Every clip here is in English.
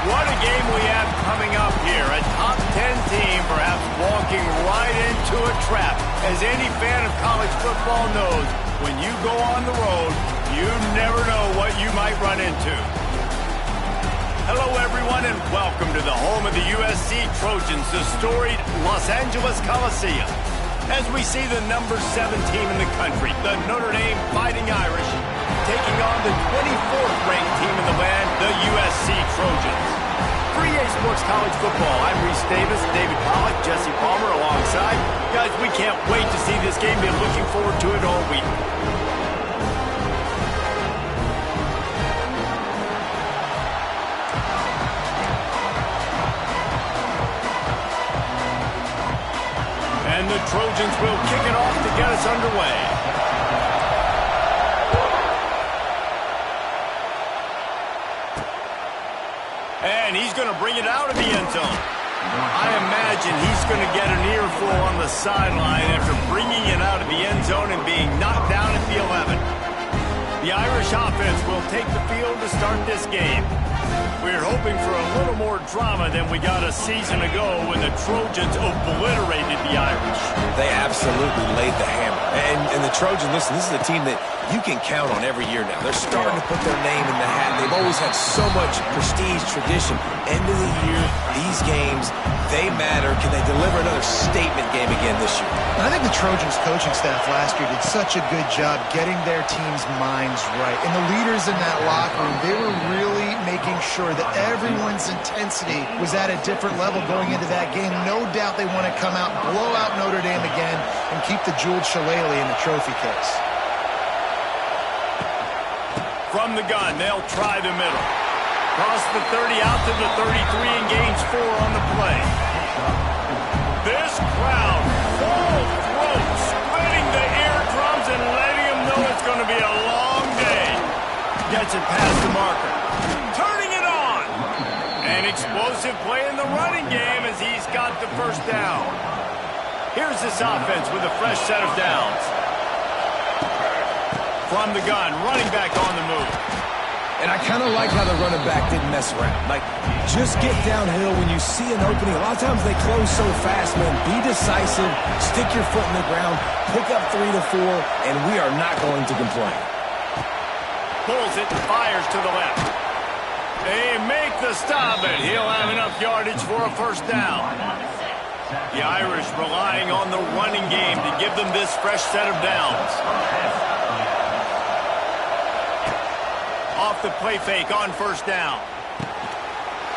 What a game we have coming up here. A top 10 team perhaps walking right into a trap. As any fan of college football knows, when you go on the road, you never know what you might run into. Hello, everyone, and welcome to the home of the USC Trojans, the storied Los Angeles Coliseum. As we see the number 7 team in the country, the Notre Dame Fighting Irish, taking on the 24th ranked team in the land, the USC Trojans. For EA Sports College Football, I'm Reese Davis, David Pollack, Jesse Palmer alongside. Guys, we can't wait to see this game. Been looking forward to it all week. And the Trojans will kick it off to get us underway. And he's going to bring it out of the end zone. I imagine he's going to get an earful on the sideline after bringing it out of the end zone and being knocked down at the 11. The Irish offense will take the field to start this game. We're hoping for a little more drama than we got a season ago when the Trojans obliterated the Irish. They absolutely laid the hammer. And the Trojans, listen, this is a team that you can count on every year now. They're starting to put their name in the hat. They've always had so much prestige, tradition. End of the year, these games, they matter. Can they deliver another statement game again this year? I think the Trojans coaching staff last year did such a good job getting their team's minds right. And the leaders in that locker room, they were really making sure that everyone's intensity was at a different level going into that game. No doubt they want to come out, blow out Notre Dame again, and keep the jeweled shillelagh in the trophy case. From the gun, they'll try the middle. Cross the 30 out to the 33 and gains 4 on the play. This crowd, full throat, splitting the eardrums and letting them know it's going to be a long day. Gets it past the marker. Turning it on. An explosive play in the running game as he's got the first down. Here's this offense with a fresh set of downs. From the gun, running back on the move. And I kind of like how the running back didn't mess around. Like, just get downhill when you see an opening. A lot of times they close so fast, man. Be decisive, stick your foot in the ground, pick up 3 to 4, and we are not going to complain. Pulls it and fires to the left. They make the stop, and he'll have enough yardage for a first down. The Irish relying on the running game to give them this fresh set of downs. Off the play fake on first down.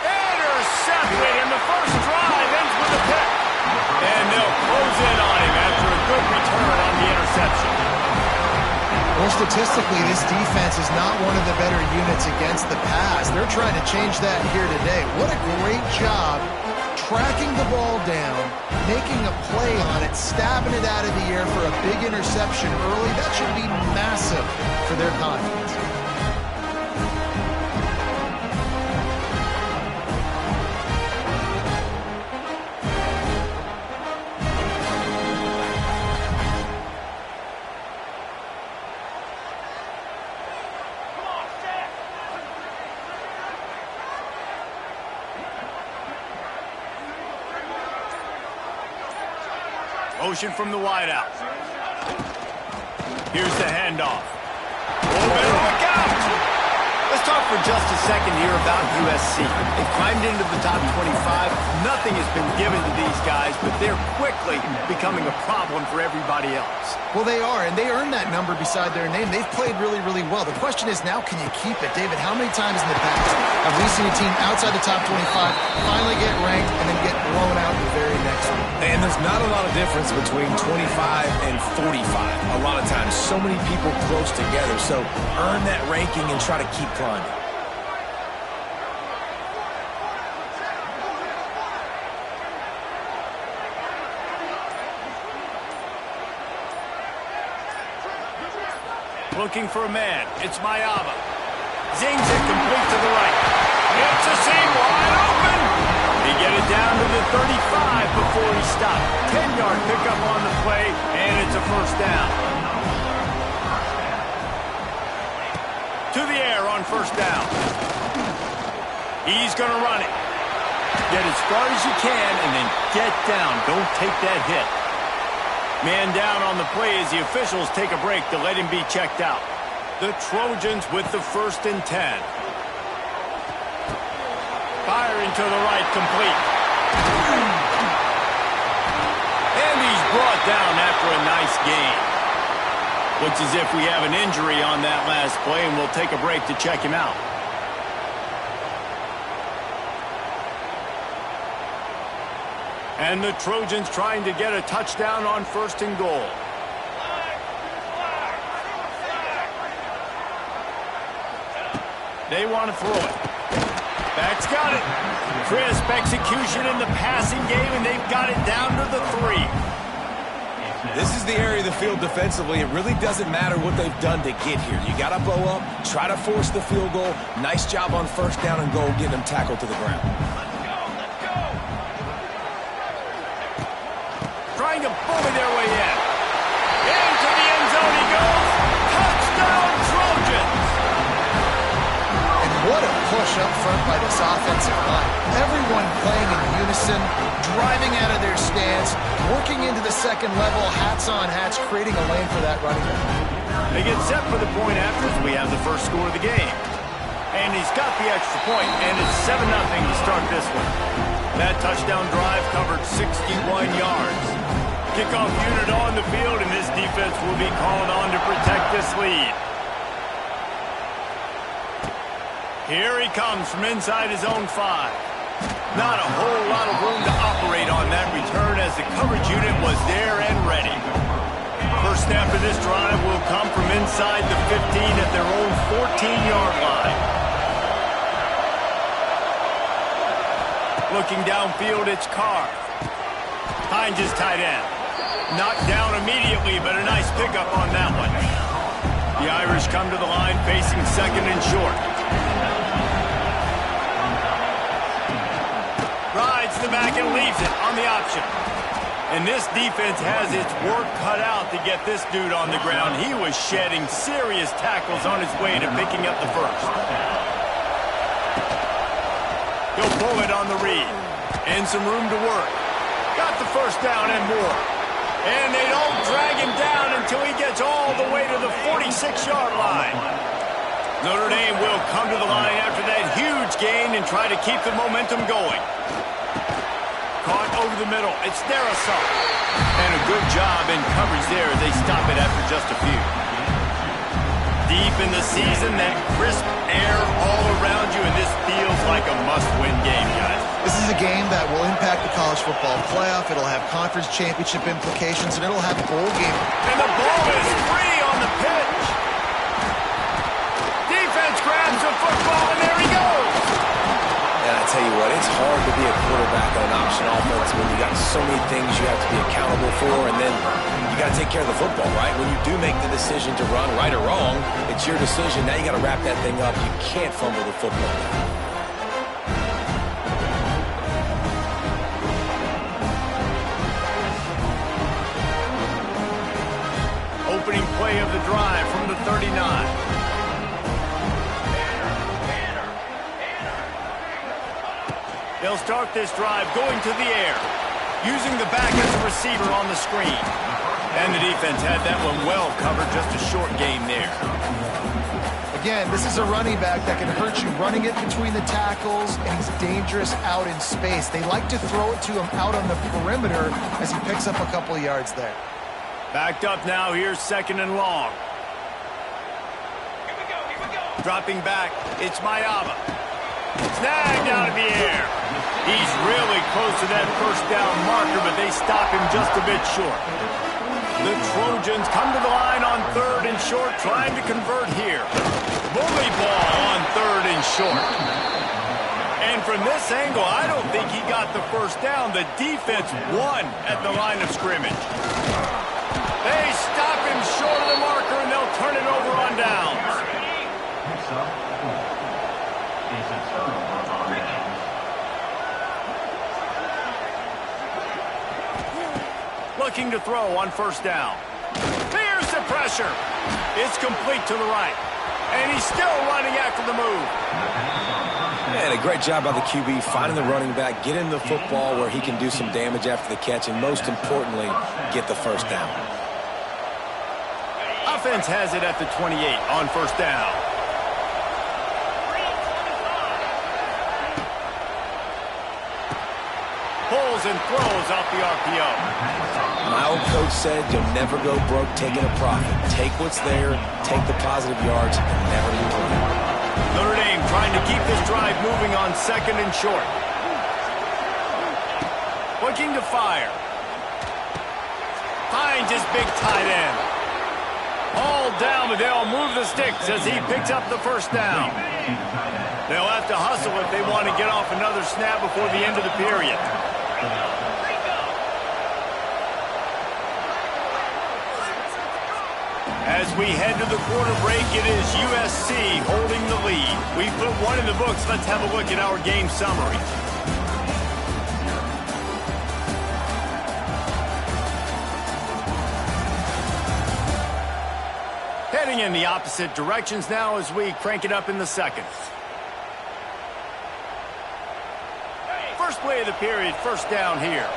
Intercepted, and the first drive ends with a pick. And they'll close in on him after a good return on the interception. Well, statistically, this defense is not one of the better units against the pass. They're trying to change that here today. What a great job tracking the ball down, making a play on it, stabbing it out of the air for a big interception early. That should be massive for their confidence. Motion from the wideout. Here's the handoff. Oh, better look out. Let's talk for just a second here about USC. They've climbed into the top 25. Nothing has been given to these guys, but they're quickly becoming a problem for everybody else. Well, they are, and they earned that number beside their name. They've played really, really well. The question is now, can you keep it? David, how many times in the past have we seen a team outside the top 25 finally get ranked and then get blown out in the very next one? And there's not a lot of difference between 25 and 45. A lot of times, so many people close together. So earn that ranking and try to keep climbing. Looking for a man. It's Mayava. Zings it complete to the right. It's a seam wide open. He get it down to the 35 before he stopped. 10-yard pickup on the play, and it's a first down. To the air on first down. He's going to run it. Get as far as you can and then get down. Don't take that hit. Man down on the play as the officials take a break to let him be checked out. The Trojans with the 1st and 10. Firing to the right, complete. And he's brought down after a nice gain. Looks as if we have an injury on that last play, and we'll take a break to check him out. And the Trojans trying to get a touchdown on 1st and goal. They want to throw it. Back's got it. Crisp execution in the passing game, and they've got it down to the 3. This is the area of the field defensively. It really doesn't matter what they've done to get here. You got to bow up, try to force the field goal. Nice job on 1st down and goal, getting them tackled to the ground. Trying to bully their way in. Into the end zone he goes. Touchdown, Trojans! And what a push up front by this offensive line. Everyone playing in unison, driving out of their stance, working into the second level, hats on hats, creating a lane for that running back. They get set for the point after as we have the first score of the game. And he's got the extra point, and it's 7-0 to start this one. That touchdown drive covered 61 yards. Kickoff unit on the field, and this defense will be called on to protect this lead. Here he comes from inside his own 5. Not a whole lot of room to operate on that return as the coverage unit was there and ready. First snap of this drive will come from inside the 15 at their own 14-yard line. Looking downfield, it's Carr. Hines is tight end. Knocked down immediately, but a nice pickup on that one. The Irish come to the line facing 2nd and short. Rides the back and leaves it on the option. And this defense has its work cut out to get this dude on the ground. He was shedding serious tackles on his way to picking up the first. He'll pull it on the read. And some room to work. Got the first down and more. And they don't drag him down until he gets all the way to the 46-yard line. Notre Dame will come to the line after that huge gain and try to keep the momentum going. Caught over the middle. It's Darrisaw. And a good job in coverage there as they stop it after just a few. Deep in the season, that crisp air all around you, and this feels like a must-win game, guys. This is a game that will impact the college football playoff. It'll have conference championship implications, and it'll have a bowl game. And the ball is free on the pitch. Defense grabs the football, and there he goes. And I tell you what, it's hard to be a quarterback on an option offense when you got so many things you have to be accountable for, and then you got to take care of the football, right? When you do make the decision to run, right or wrong, it's your decision. Now you got to wrap that thing up. You can't fumble the football now. Opening play of the drive from the 39. They'll start this drive going to the air, using the back as a receiver on the screen. And the defense had that one well covered, just a short gain there. Again, this is a running back that can hurt you running it between the tackles, and he's dangerous out in space. They like to throw it to him out on the perimeter as he picks up a couple of yards there. Backed up now. Here's 2nd and long. Here we go. Dropping back. It's Mayava. Snagged out of the air. He's really close to that first down marker, but they stop him just a bit short. The Trojans come to the line on 3rd and short, trying to convert here. Bully ball on 3rd and short. And from this angle, I don't think he got the first down. The defense won at the line of scrimmage. They stop him short of the marker, and they'll turn it over on downs. Next up is a turnover on downs. Looking to throw on 1st down. Here's the pressure. It's complete to the right. And he's still running after the move. And a great job by the QB finding the running back, getting the football where he can do some damage after the catch, and most importantly, get the first down. Offense has it at the 28 on 1st down. Pulls and throws off the RPO. My old coach said you'll never go broke taking a profit. Take what's there, take the positive yards, and never lose one. Notre Dame trying to keep this drive moving on 2nd and short. Looking to fire. Finds his big tight end. All down, but they'll move the sticks as he picks up the first down. They'll have to hustle if they want to get off another snap before the end of the period. As we head to the quarter break, it is USC holding the lead. We put one in the books. Let's have a look at our game summary. Heading in the opposite directions now as we crank it up in the 2nd. First play of the period, 1st down here.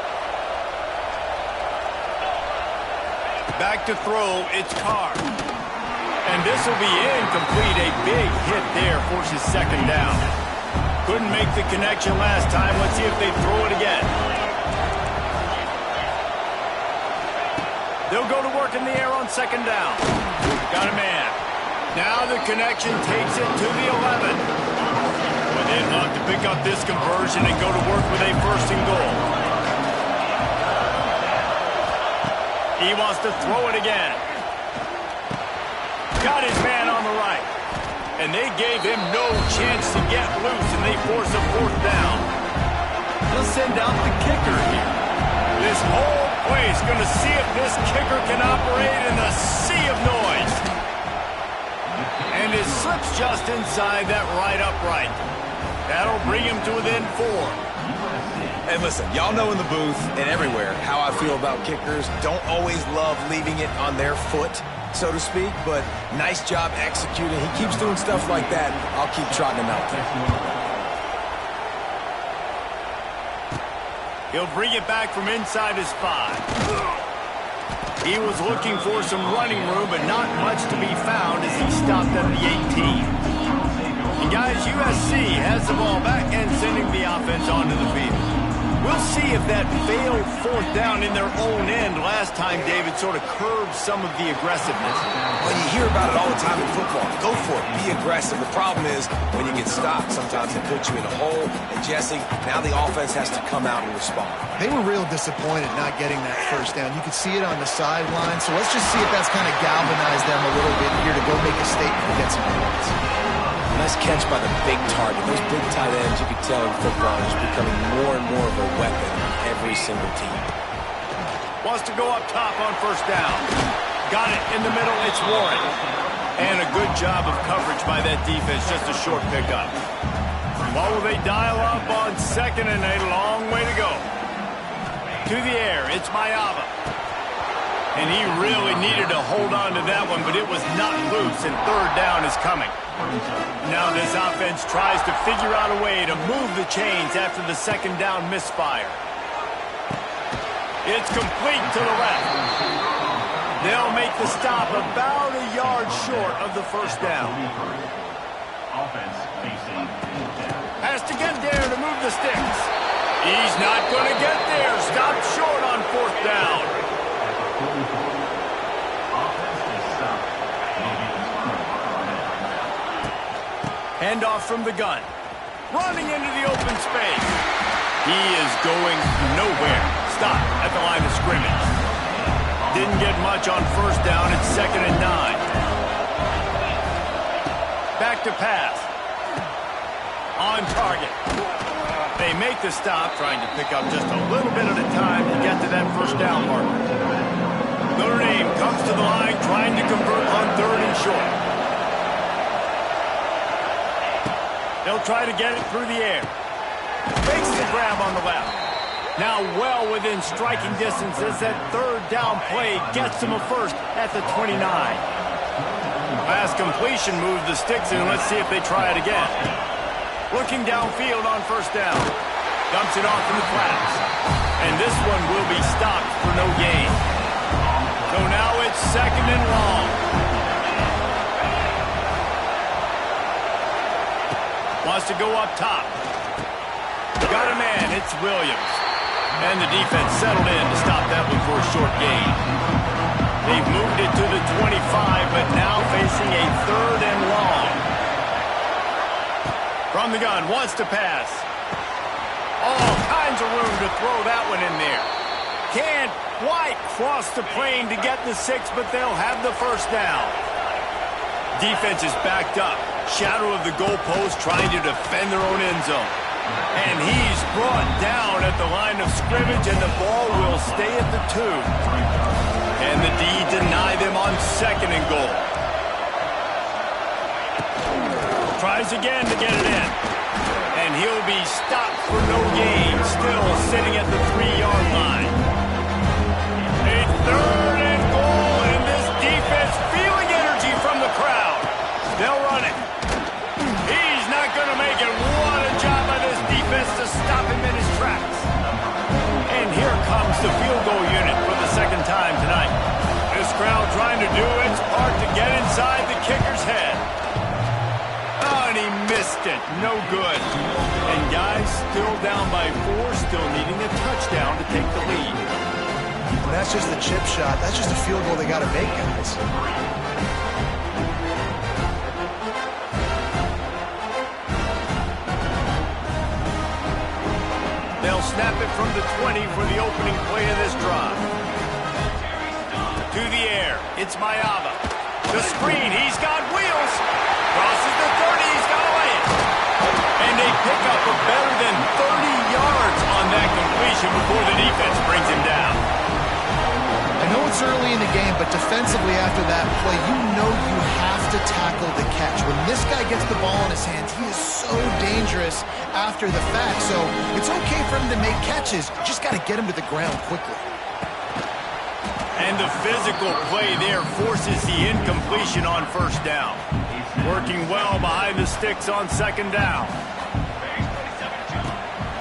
Back to throw, it's Carr. And this will be incomplete. A big hit there forces 2nd down. Couldn't make the connection last time. Let's see if they throw it again. They'll go to work in the air on 2nd down. Got a man. Now the connection takes it to the 11. But they'd love to pick up this conversion and go to work with a 1st and goal. He wants to throw it again. Got his man on the right. And they gave him no chance to get loose, and they force a 4th down. They'll send out the kicker here. This whole place going to see if this kicker can operate in the sea of noise. And it slips just inside that right upright. That'll bring him to within 4. And listen, y'all know in the booth and everywhere how I feel about kickers. Don't always love leaving it on their foot, so to speak, but nice job executing. He keeps doing stuff like that. I'll keep trotting him out there. He'll bring it back from inside his 5. He was looking for some running room, but not much to be found as he stopped at the 18. And guys, USC has the ball back and sending the offense onto the field. We'll see if that failed 4th down in their own end last time, David, sort of curbed some of the aggressiveness. Well, you hear about it all the time in football. Go for it. Be aggressive. The problem is when you get stopped, sometimes it puts you in a hole. And, Jesse, now the offense has to come out and respond. They were real disappointed not getting that 1st down. You could see it on the sideline. So let's just see if that's kind of galvanized them a little bit here to go make a statement and get some points. Nice catch by the big target. Those big tight ends, you can tell in football, are just becoming more and more of a weapon on every single team. Wants to go up top on 1st down. Got it in the middle. It's Warren. And a good job of coverage by that defense. Just a short pickup. What will they dial up on 2nd and a long way to go? To the air. It's Mayava. And he really needed to hold on to that one, but it was not loose, and 3rd down is coming. Now this offense tries to figure out a way to move the chains after the 2nd down misfire. It's complete to the left. They'll make the stop about a yard short of the first down. Offense facing fourth down. Has to get there to move the sticks. He's not going to get there. Stopped short on fourth down. Offense is stopped. Maybe a turnover on that. Handoff from the gun. Running into the open space. He is going nowhere. Stop at the line of scrimmage. Didn't get much on first down. It's 2nd and 9. Back to pass. On target. They make the stop, trying to pick up just a little bit at a time to get to that first down marker. Notre Dame comes to the line, trying to convert on 3rd and short. They'll try to get it through the air. Makes the grab on the left. Now well within striking distance as that 3rd down play gets them a first at the 29. Pass completion moves the sticks in. Let's see if they try it again. Looking downfield on first down. Dumps it off in the flats. And this one will be stopped for no gain. So now it's 2nd and long. Wants to go up top. Got a man. It's Williams. And the defense settled in to stop that one for a short gain. They've moved it to the 25, but now facing a 3rd and long. From the gun, wants to pass. All kinds of room to throw that one in there. Can't quite cross the plane to get the 6, but they'll have the first down. Defense is backed up. Shadow of the goalpost trying to defend their own end zone. And he's brought down at the line of scrimmage, and the ball will stay at the 2. And the D deny them on 2nd and goal. Tries again to get it in. And he'll be stopped for no gain, still sitting at the 3-yard line. A 3rd and goal, and this defense feeling energy from the crowd. They'll run it. He's not going to make it. What a job by this defense to stop him in his tracks. And here comes the field goal unit for the 2nd time tonight. This crowd trying to do its part to get inside the kicker's head. Oh, and he missed it. No good. And guys, still down by 4, still needing a touchdown to take the lead. And that's just the chip shot. That's just a field goal they got to make, guys. They'll snap it from the 20 for the opening play of this drive. To the air. It's Mayava. The screen. He's got wheels. Crosses the 30. He's got to lay it. And they pick up a better than 30 yards on that completion before the defense brings him down. I know it's early in the game, but defensively after that play, you know you have to tackle the catch. When this guy gets the ball in his hands, he is so dangerous after the fact. So it's okay for him to make catches. You just got to get him to the ground quickly. And the physical play there forces the incompletion on first down. Working well behind the sticks on 2nd down.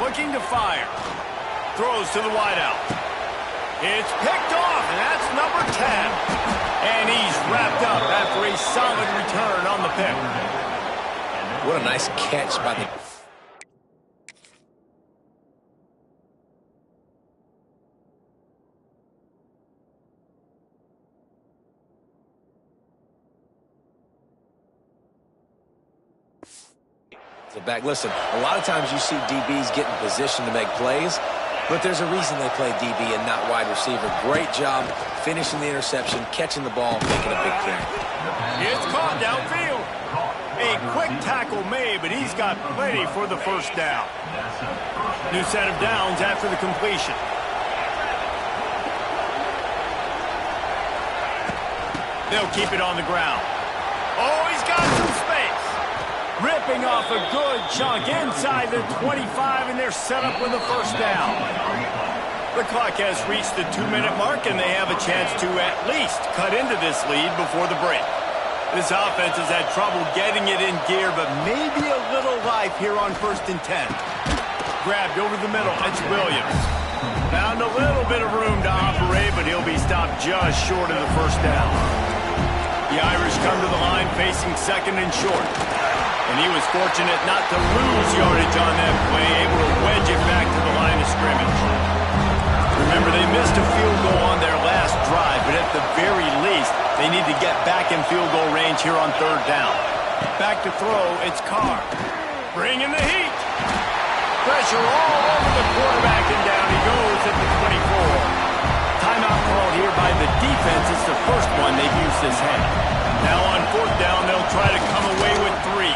Looking to fire. Throws to the wideout. It's picked off, and that's number 10. And he's wrapped up after a solid return on the pick. What a nice catch by the... back. Listen, a lot of times you see DBs get in position to make plays, but there's a reason they play DB and not wide receiver. Great job finishing the interception, catching the ball, making a big play. It's caught downfield. A quick tackle made, but he's got plenty for the first down. New set of downs after the completion. They'll keep it on the ground. Oh, he's got some space. Ripping off a good chunk inside the 25, and they're set up with a first down. The clock has reached the 2-minute mark, and they have a chance to at least cut into this lead before the break. This offense has had trouble getting it in gear, but maybe a little life here on 1st and 10. Grabbed over the middle. It's Williams. Found a little bit of room to operate, but he'll be stopped just short of the first down. The Irish come to the line facing second and short. And he was fortunate not to lose yardage on that play, able to wedge it back to the line of scrimmage. Remember, they missed a field goal on their last drive, but at the very least, they need to get back in field goal range here on third down. Back to throw, it's Carr. Bringing the heat. Pressure all over the quarterback, and down he goes at the 24. Timeout called here by the defense. It's the first one they've used this half. Now on fourth down, they'll try to come away with 3.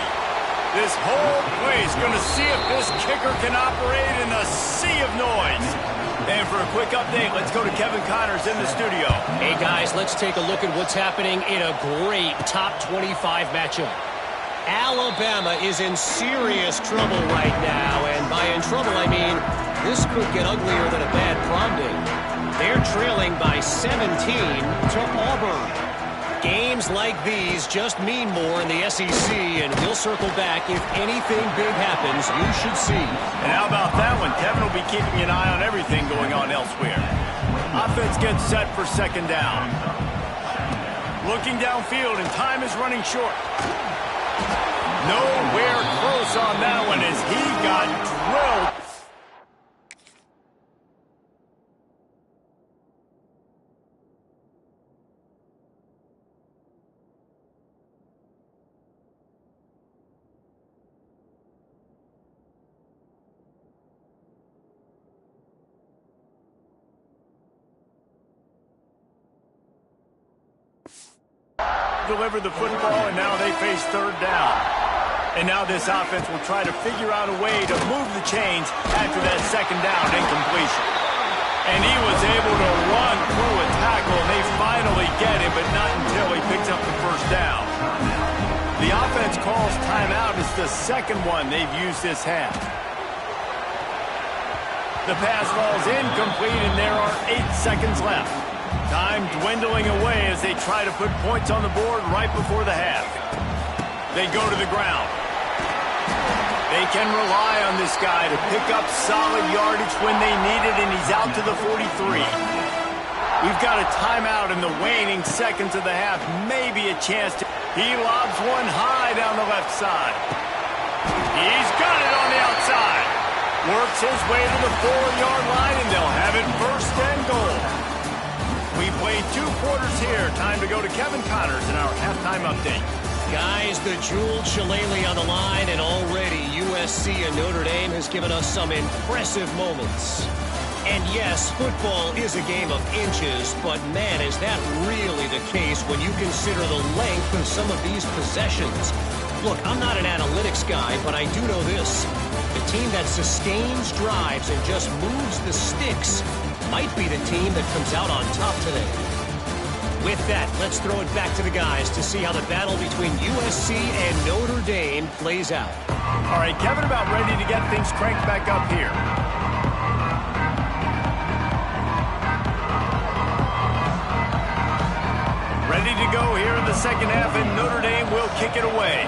This whole play is going to see if this kicker can operate in a sea of noise. And for a quick update, let's go to Kevin Connors in the studio. Hey, guys, let's take a look at what's happening in a great top 25 matchup. Alabama is in serious trouble right now, and by in trouble, I mean this could get uglier than a bad prom date. They're trailing by 17 to Auburn. Games like these just mean more in the SEC, and we'll circle back. If anything big happens, you should see. And how about that one? Kevin will be keeping an eye on everything going on elsewhere. Offense gets set for second down. Looking downfield, and time is running short. Nowhere close on that one as he got drilled. Delivered the football, and now they face third down. And now this offense will try to figure out a way to move the chains after that second down incompletion. And he was able to run through a tackle, and they finally get him, but not until he picks up the first down. The offense calls timeout. It's the second one they've used this half. The pass falls incomplete, and there are 8 seconds left. Time dwindling away as they try to put points on the board right before the half. They go to the ground. They can rely on this guy to pick up solid yardage when they need it, and he's out to the 43. We've got a timeout in the waning seconds of the half. Maybe a chance to... He lobs one high down the left side. He's got it on the outside. Works his way to the 4-yard line, and they'll have it first and goal. We played 2 quarters here. Time to go to Kevin Connors in our halftime update. Guys, the jeweled shillelagh on the line, and already USC and Notre Dame has given us some impressive moments. And yes, football is a game of inches, but man, is that really the case when you consider the length of some of these possessions. Look, I'm not an analytics guy, but I do know this. The team that sustains drives and just moves the sticks might be the team that comes out on top today. With that, let's throw it back to the guys to see how the battle between USC and Notre Dame plays out. All right, Kevin, about ready to get things cranked back up here. Ready to go here in the second half, and Notre Dame will kick it away.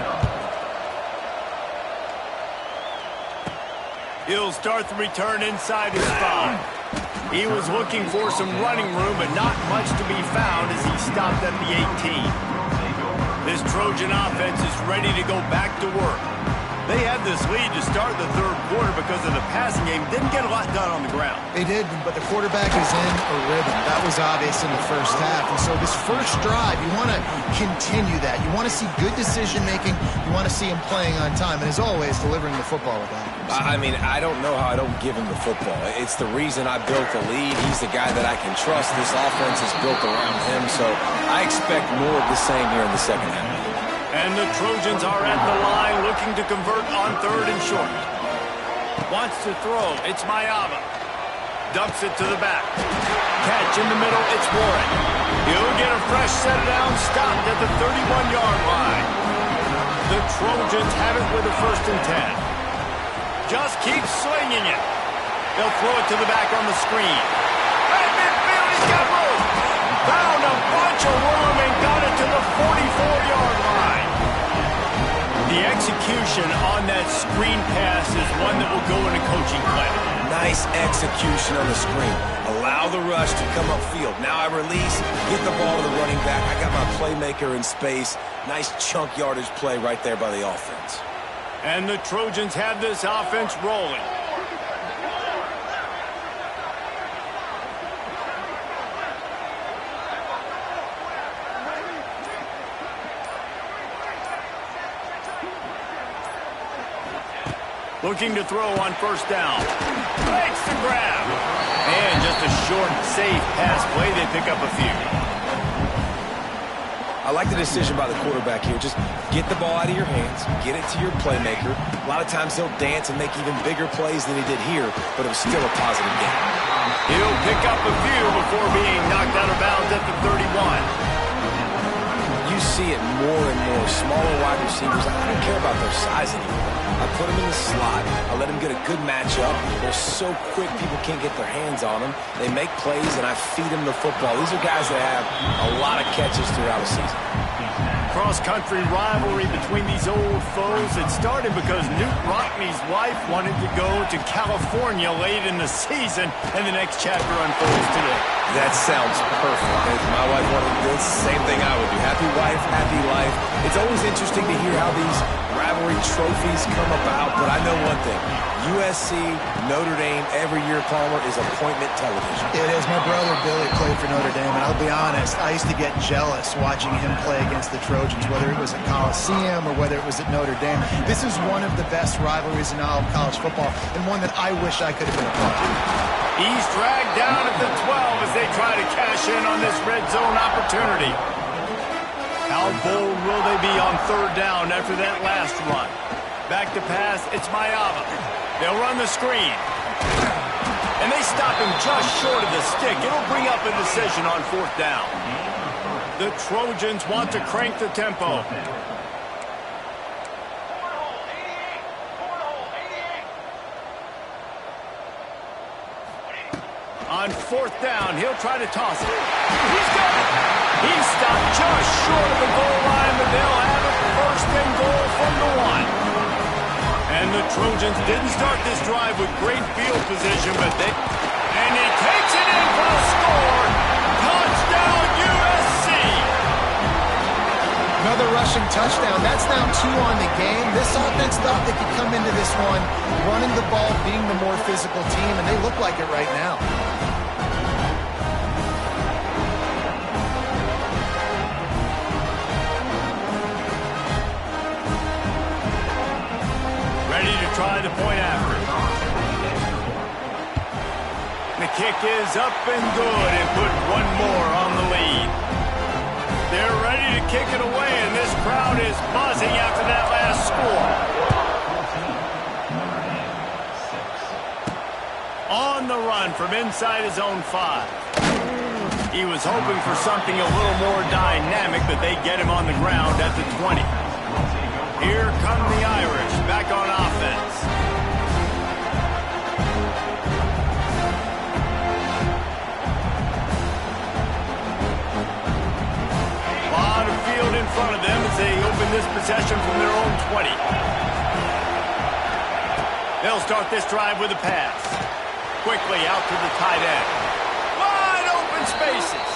He'll start the return inside his 5. He was looking for some running room, but not much to be found as he stopped at the 18. This Trojan offense is ready to go back to work. They had this lead to start the third quarter because of the passing game. Didn't get a lot done on the ground. They did, but the quarterback is in a rhythm. That was obvious in the first half. And so this first drive, you want to continue that. You want to see good decision-making. You want to see him playing on time. And as always, delivering the football with that. I mean, I don't know how I don't give him the football. It's the reason I built the lead. He's the guy that I can trust. This offense is built around him. So I expect more of the same here in the second half. And the Trojans are at the line looking to convert on third and short. Wants to throw. It's Mayava. Dumps it to the back. Catch in the middle. It's Warren. He'll get a fresh set down. Stopped at the 31-yard line. The Trojans have it with a 1st and 10. Just keep slinging it. They'll throw it to the back on the screen. At midfield, he's got room. Found a bunch of room and got it to the 44-yard line. The execution on that screen pass is one that will go in a coaching clinic. Nice execution on the screen. Allow the rush to come upfield. Now I release, get the ball to the running back. I got my playmaker in space. Nice chunk yardage play right there by the offense. And the Trojans have this offense rolling. Looking to throw on first down. Makes the grab. And just a short, safe pass play. They pick up a few. I like the decision by the quarterback here. Just get the ball out of your hands, get it to your playmaker. A lot of times he'll dance and make even bigger plays than he did here, but it was still a positive game. He'll pick up a few before being knocked out of bounds at the 31. You see it more and more. Smaller wide receivers, I don't care about their size anymore. I put them in the slot. I let them get a good matchup. They're so quick, people can't get their hands on them. They make plays, and I feed them the football. These are guys that have a lot of catches throughout a season. Cross-country rivalry between these old foes. It started because Newt Rockne's wife wanted to go to California late in the season, and the next chapter unfolds today. That sounds perfect. If my wife wanted this, same thing I would do. Happy wife, happy life. It's always interesting to hear how these rivalry trophies come about, but I know one thing. USC, Notre Dame, every year, Palmer, is appointment television. It is. My brother Billy played for Notre Dame, and I'll be honest, I used to get jealous watching him play against the Trojans, whether it was at Coliseum or whether it was at Notre Dame. This is one of the best rivalries in all of college football, and one that I wish I could have been a part of. He's dragged down at the 12 as they try to cash in on this red zone opportunity. How bold will they be on third down after that last run? Back to pass, it's Mayava. They'll run the screen. And they stop him just short of the stick. It'll bring up a decision on fourth down. The Trojans want to crank the tempo. On fourth down, he'll try to toss it. He's got it. He's stopped just short of the goal line, but they'll have it first and goal from the 1. And the Trojans didn't start this drive with great field position, but they... And he takes it in for a score. Touchdown, USC. Another rushing touchdown. That's now 2 on the game. This offense thought they could come into this one running the ball, being the more physical team, and they look like it right now. Ready to try the point after. The kick is up and good and put one more on the lead. They're ready to kick it away, and this crowd is buzzing after that last score. On the run from inside his own 5. He was hoping for something a little more dynamic, but they get him on the ground at the 20. Here come the Irish back on offense. Lot of field in front of them as they open this possession from their own 20. They'll start this drive with a pass. Quickly out to the tight end. Wide open spaces.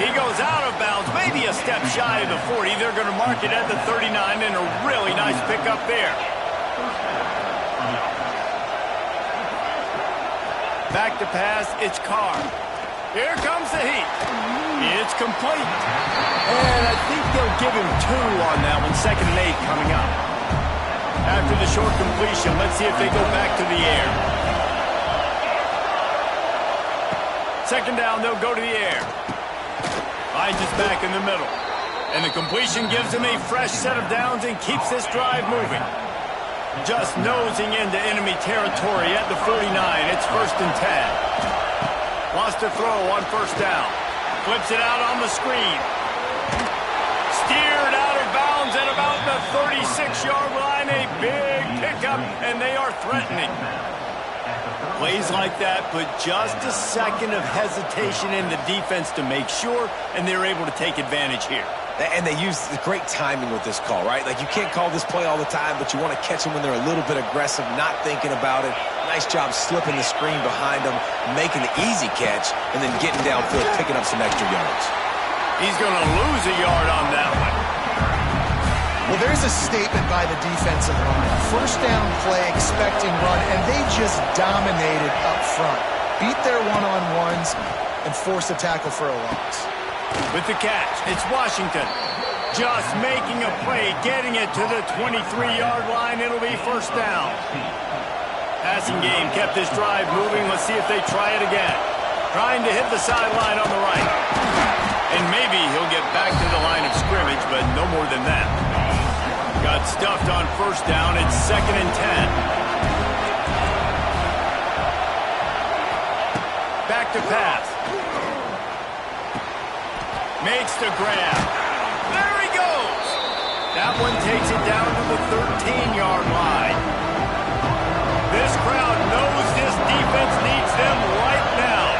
He goes out of bounds, maybe a step shy of the 40. They're going to mark it at the 39, and a really nice pickup there. Back to pass, it's Carr. Here comes the heat. It's complete. And I think they'll give him 2 on that one. 2nd and 8 coming up. After the short completion, let's see if they go back to the air. 2nd down, they'll go to the air. Finds his back in the middle. And the completion gives him a fresh set of downs and keeps this drive moving. Just nosing into enemy territory at the 49. It's 1st and 10. Wants to throw on first down. Flips it out on the screen. Steered out of bounds at about the 36-yard line. A big pickup, and they are threatening. Plays like that put just a second of hesitation in the defense to make sure, and they're able to take advantage here. And they use the great timing with this call, right? Like, you can't call this play all the time, but you want to catch them when they're a little bit aggressive, not thinking about it. Nice job slipping the screen behind them, making the easy catch, and then getting downfield, picking up some extra yards. He's going to lose a yard on that one. Well, there's a statement by the defensive line. First down play, expecting run, and they just dominated up front. Beat their one-on-ones and forced a tackle for a loss. With the catch, it's Washington. Just making a play, getting it to the 23-yard line. It'll be first down. Passing game kept this drive moving. Let's see if they try it again. Trying to hit the sideline on the right. And maybe he'll get back to the line of scrimmage, but no more than that. Got stuffed on first down. It's 2nd and 10. Back to pass. Makes the grab. There he goes. That one takes it down to the 13-yard line. This crowd knows this defense needs them right now.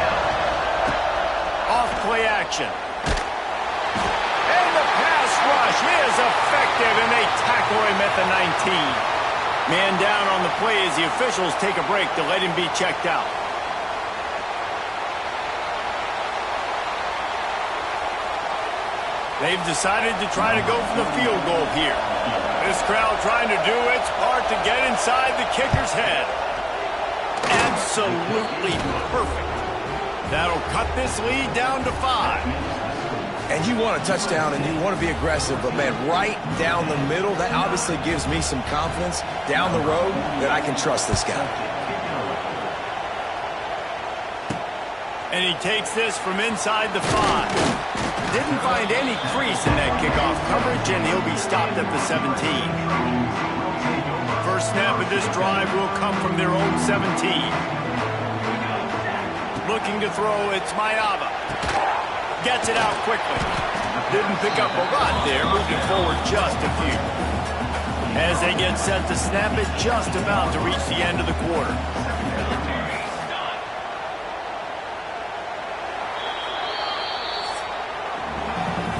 Off play action. And the pass rush is effective, and they tackle him at the 19. Man down on the play as the officials take a break to let him be checked out. They've decided to try to go for the field goal here. This crowd trying to do its part to get inside the kicker's head. Absolutely perfect. That'll cut this lead down to 5. And you want a touchdown and you want to be aggressive, but, man, right down the middle, that obviously gives me some confidence down the road that I can trust this guy. And he takes this from inside the 5. Didn't find any crease in that kickoff coverage, and he'll be stopped at the 17. First snap of this drive will come from their own 17. Looking to throw, it's Mayava. Gets it out quickly. Didn't pick up a lot there, moving forward just a few. As they get set to snap it, just about to reach the end of the quarter.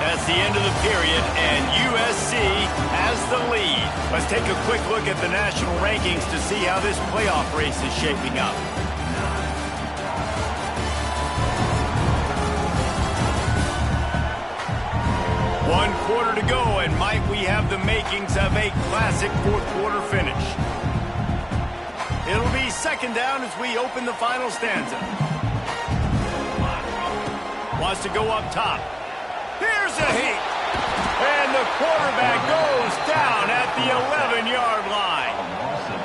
That's the end of the period, and USC has the lead. Let's take a quick look at the national rankings to see how this playoff race is shaping up. One quarter to go, and might we have the makings of a classic fourth-quarter finish. It'll be second down as we open the final stanza. Wants to go up top. Here's a heat. And the quarterback goes down at the 11-yard line.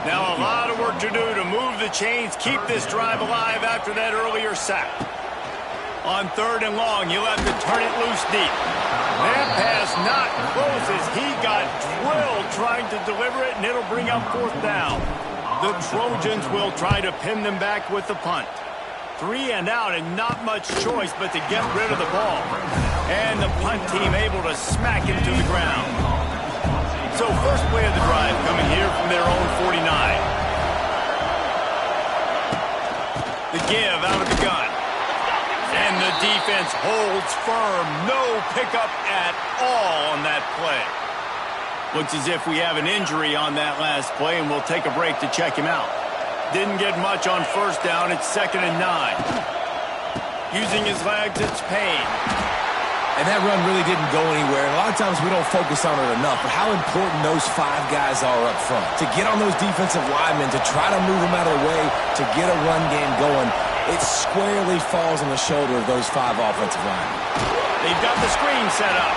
Now a lot of work to do to move the chains, keep this drive alive after that earlier sack. On 3rd and long, you'll have to turn it loose deep. That pass not close as he got drilled trying to deliver it, and it'll bring up 4th down. The Trojans will try to pin them back with the punt. 3 and out, and not much choice but to get rid of the ball. And the punt team able to smack him to the ground. So first play of the drive coming here from their own 49. The give out of the gun. And the defense holds firm. No pickup at all on that play. Looks as if we have an injury on that last play, and we'll take a break to check him out. Didn't get much on first down. It's 2nd and 9. Using his legs, it's Payne. And that run really didn't go anywhere. And a lot of times we don't focus on it enough, but how important those 5 guys are up front. To get on those defensive linemen, to try to move them out of the way, to get a run game going, it squarely falls on the shoulder of those 5 offensive linemen. They've got the screen set up.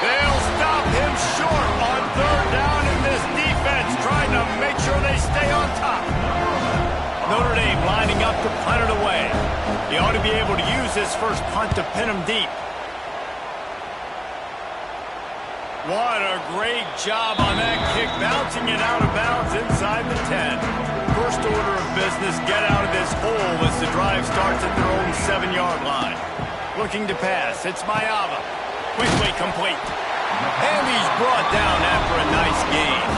They'll stop him short on 3rd down, and this defense trying to make sure they stay on top. Notre Dame lining up to punt it away. He ought to be able to use this first punt to pin him deep. What a great job on that kick, bouncing it out of bounds inside the 10. First order of business, get out of this hole as the drive starts at their own 7-yard line. Looking to pass, it's Mayava. Quickly complete. And he's brought down after a nice gain.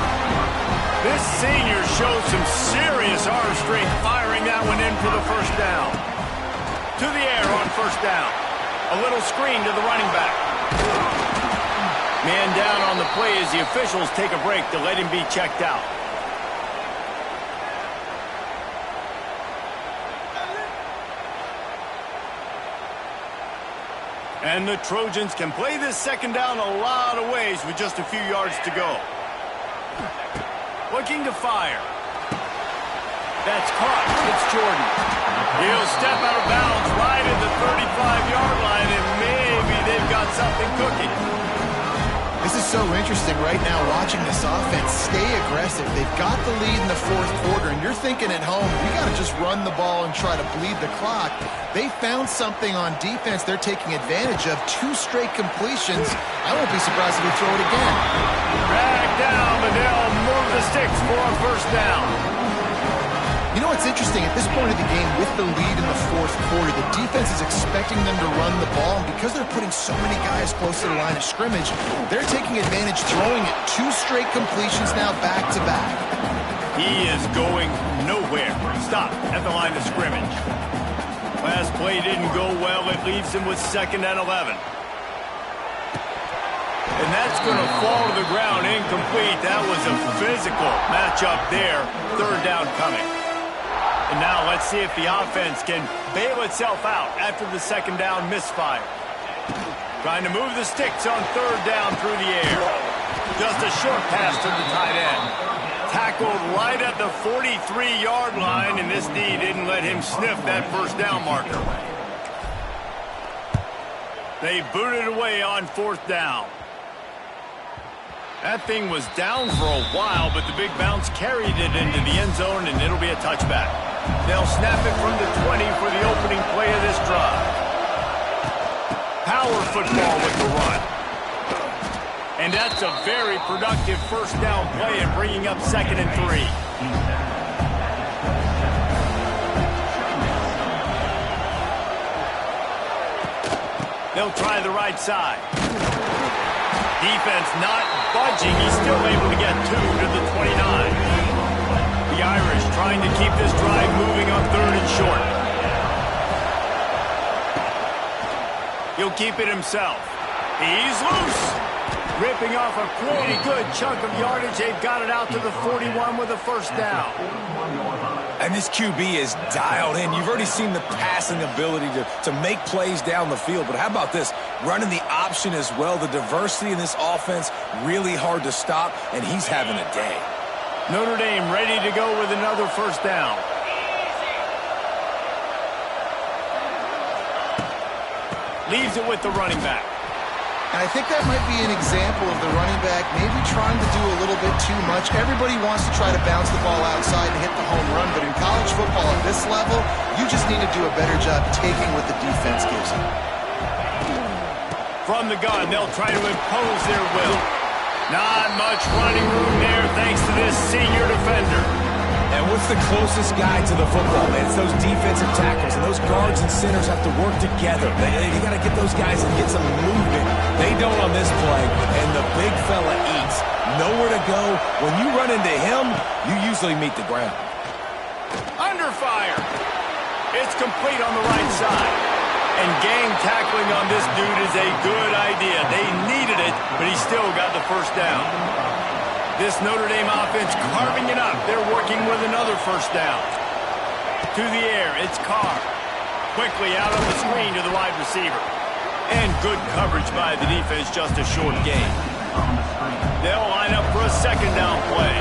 This senior shows some serious arm strength, firing that one in for the first down. To the air on first down. A little screen to the running back. Man down on the play as the officials take a break to let him be checked out. And the Trojans can play this second down a lot of ways with just a few yards to go. Looking to fire. That's caught. It's Jordan. He'll step out of bounds right at the 35-yard line, and maybe they've got something cooking. This is so interesting right now watching this offense stay aggressive. They've got the lead in the fourth quarter, and you're thinking at home, we got to just run the ball and try to bleed the clock. They found something on defense they're taking advantage of. 2 straight completions. I won't be surprised if they throw it again. Drag down, but they'll move the sticks for a first down. You know what's interesting? At this point of the game, with the lead in the fourth quarter, the defense is expecting them to run the ball. And because they're putting so many guys close to the line of scrimmage, they're taking advantage, throwing it. 2 straight completions now back-to-back. He is going nowhere. Stop at the line of scrimmage. Last play didn't go well. It leaves him with 2nd and 11. And that's going to fall to the ground incomplete. That was a physical matchup there. 3rd down coming. And now let's see if the offense can bail itself out after the 2nd down misfire. Trying to move the sticks on 3rd down through the air. Just a short pass to the tight end. Tackled right at the 43-yard line, and this D didn't let him sniff that first down marker. They booted away on 4th down. That thing was down for a while, but the big bounce carried it into the end zone, and it'll be a touchback. They'll snap it from the 20 for the opening play of this drive. Power football with the run. And that's a very productive first down play and bringing up 2nd and 3. They'll try the right side. Defense not budging. He's still able to get 2 to the 29. The Irish trying to keep this drive moving on 3rd and short. He'll keep it himself. He's loose. Ripping off a pretty good chunk of yardage. They've got it out to the 41 with a first down. And this QB is dialed in. You've already seen the passing ability to make plays down the field. But how about this? Running the option as well. The diversity in this offense, really hard to stop, and he's having a day. Notre Dame ready to go with another first down. Leaves it with the running back. And I think that might be an example of the running back maybe trying to do a little bit too much. Everybody wants to try to bounce the ball outside and hit the home run, but in college football at this level, you just need to do a better job taking what the defense gives you. From the gun, they'll try to impose their will. Not much running room there thanks to this senior defender. And what's the closest guy to the football, man? It's those defensive tackles, and those guards and centers have to work together. You got to get those guys and get some movement. They don't on this play, and the big fella eats. Nowhere to go. When you run into him, you usually meet the ground. Under fire. It's complete on the right side. And gang tackling on this dude is a good idea. They needed it, but he still got the first down. This Notre Dame offense carving it up. They're working with another first down. To the air, it's Carr. Quickly out on the screen to the wide receiver. And good coverage by the defense, just a short gain. They'll line up for a 2nd down play.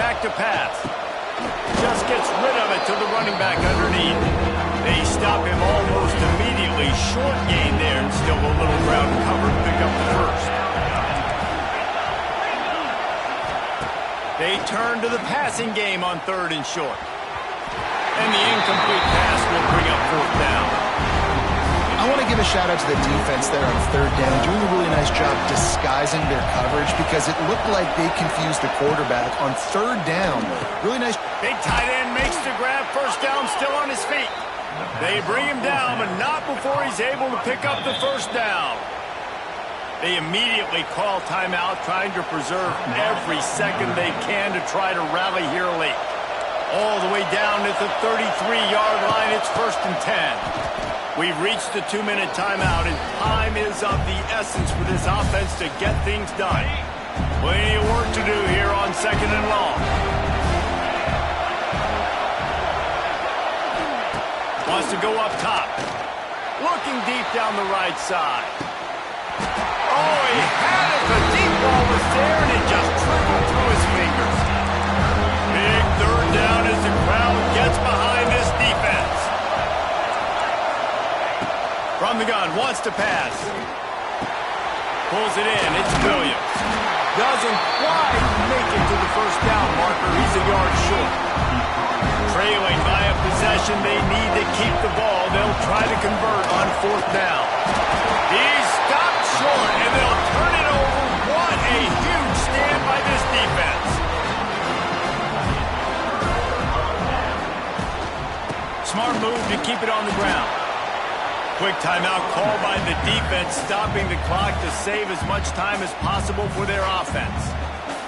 Back to pass. Just gets rid of it to the running back underneath. They stop him almost immediately. Short gain there, and still a little ground covered to pick up the first. They turn to the passing game on 3rd and short. And the incomplete pass will bring up 4th down. I want to give a shout out to the defense there on 3rd down, doing a really nice job disguising their coverage because it looked like they confused the quarterback on 3rd down. Really nice. Big tight end makes the grab. First down, still on his feet. They bring him down, but not before he's able to pick up the first down. They immediately call timeout, trying to preserve every second they can to try to rally here late. All the way down at the 33-yard line, it's 1st and 10. We've reached the 2-minute timeout, and time is of the essence for this offense to get things done. Plenty of work to do here on 2nd and long. Wants to go up top. Looking deep down the right side. Oh, he had it. The deep ball was there, and it just trickled through his fingers. Big 3rd down as the crowd gets behind this defense. From the gun, wants to pass. Pulls it in, it's Williams. Doesn't quite make it to the 1st down marker. He's a yard short. Trailing by a possession, they need to keep the ball. They'll try to convert on 4th down. He's stopped short, and they'll turn it over. What a huge stand by this defense. Smart move to keep it on the ground. Quick timeout called by the defense, stopping the clock to save as much time as possible for their offense.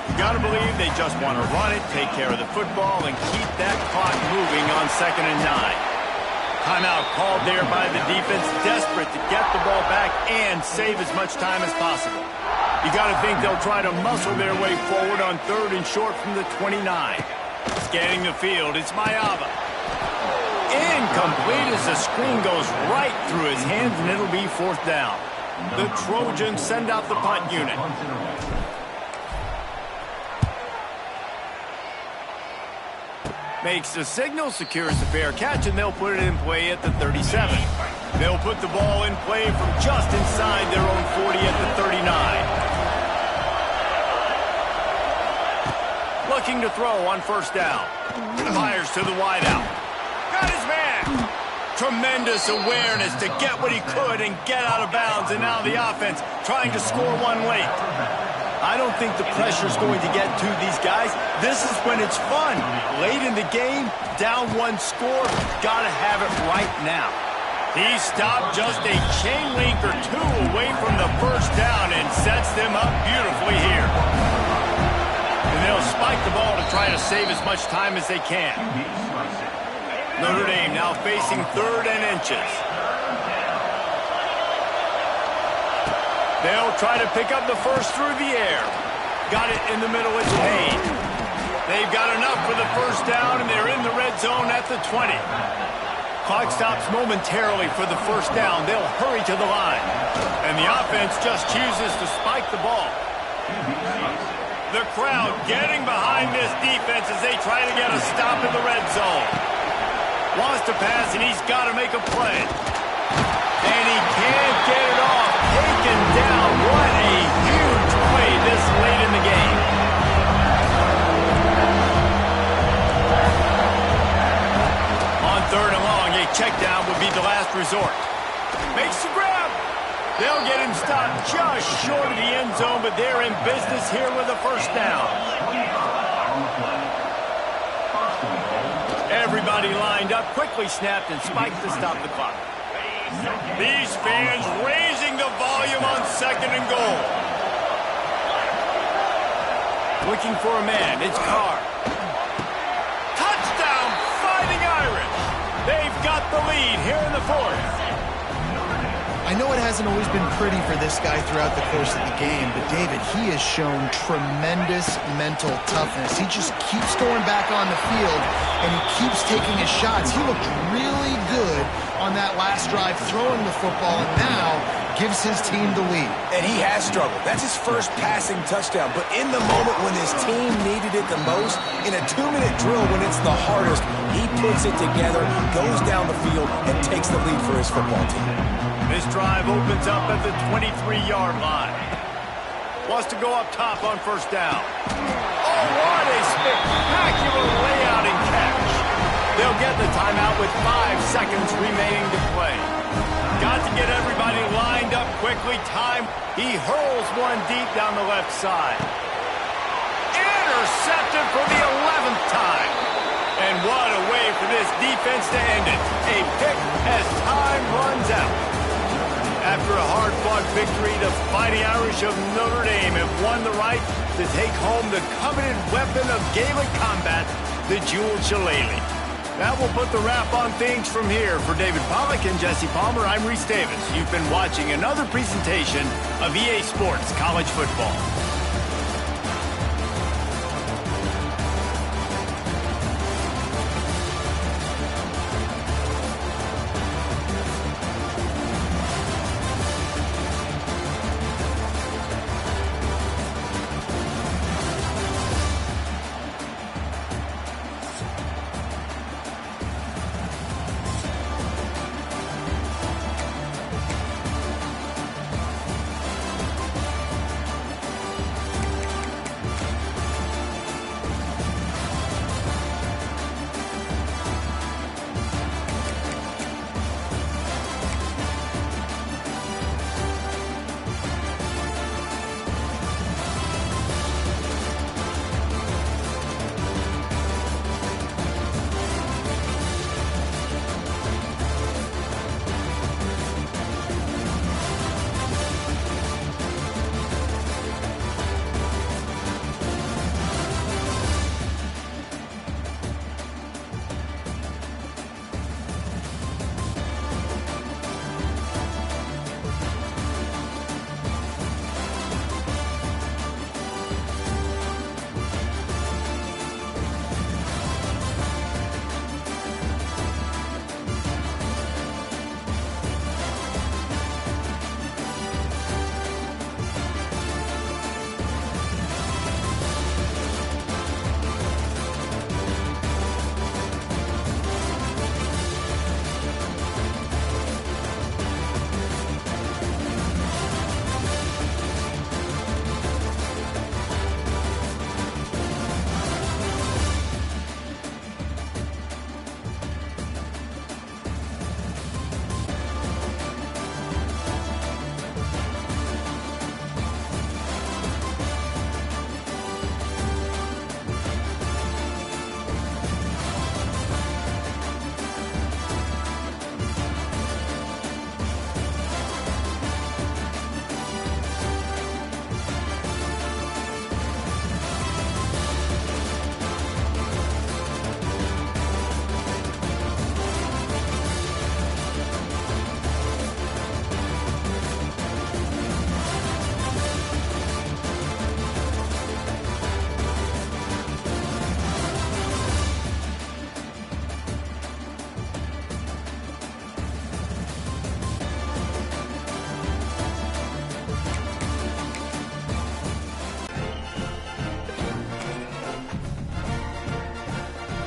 You got to believe they just want to run it, take care of the football, and keep that clock moving on 2nd and 9. Timeout called there by the defense, desperate to get the ball back and save as much time as possible. You got to think they'll try to muscle their way forward on 3rd and short from the 29. Scanning the field, it's Maiava. Incomplete as the screen goes right through his hands, and it'll be 4th down. The Trojans send out the punt unit. Makes the signal, secures the fair catch, and they'll put it in play at the 37. They'll put the ball in play from just inside their own 40 at the 39. Looking to throw on 1st down. Fires to the wideout. Got his man. Tremendous awareness to get what he could and get out of bounds, and now the offense trying to score one late. I don't think the pressure's going to get to these guys. This is when it's fun. Late in the game, down 1 score, gotta have it right now. He stopped just a chain link or 2 away from the 1st down and sets them up beautifully here. And they'll spike the ball to try to save as much time as they can. Notre Dame now facing 3rd and inches. They'll try to pick up the 1st through the air. Got it in the middle, it's Payne. They've got enough for the 1st down, and they're in the red zone at the 20. Clock stops momentarily for the 1st down. They'll hurry to the line. And the offense just chooses to spike the ball. The crowd getting behind this defense as they try to get a stop in the red zone. Wants to pass, and he's got to make a play. And he can't get it off. Taken down. What a huge play this late in the game. On 3rd and long, a check down would be the last resort. Makes the grab. They'll get him stopped just short of the end zone, but they're in business here with a 1st down. Everybody lined up, quickly snapped and spiked to stop the clock. These fans raising the volume on 2nd and goal. Looking for a man, it's Carr. Touchdown, Fighting Irish. They've got the lead here in the 4th. I know it hasn't always been pretty for this guy throughout the course of the game, but David, he has shown tremendous mental toughness. He just keeps going back on the field, and he keeps taking his shots. He looked really good on that last drive throwing the football, and now gives his team the lead. And he has struggled. That's his first passing touchdown. But in the moment when his team needed it the most, in a 2-minute drill when it's the hardest, he puts it together, goes down the field, and takes the lead for his football team. This drive opens up at the 23-yard line. Wants to go up top on 1st down. Oh, what a spectacular layout and catch. They'll get the timeout with 5 seconds remaining to play. Got to get everybody lined up quickly. Time. He hurls one deep down the left side. Intercepted for the 11th time. And what a way for this defense to end it. A pick as time runs out. After a hard-fought victory, the Fighting Irish of Notre Dame have won the right to take home the coveted weapon of Gaelic combat, the Jewel Shillelagh. That will put the wrap on things from here. For David Pollack and Jesse Palmer, I'm Reese Davis. You've been watching another presentation of EA Sports College Football.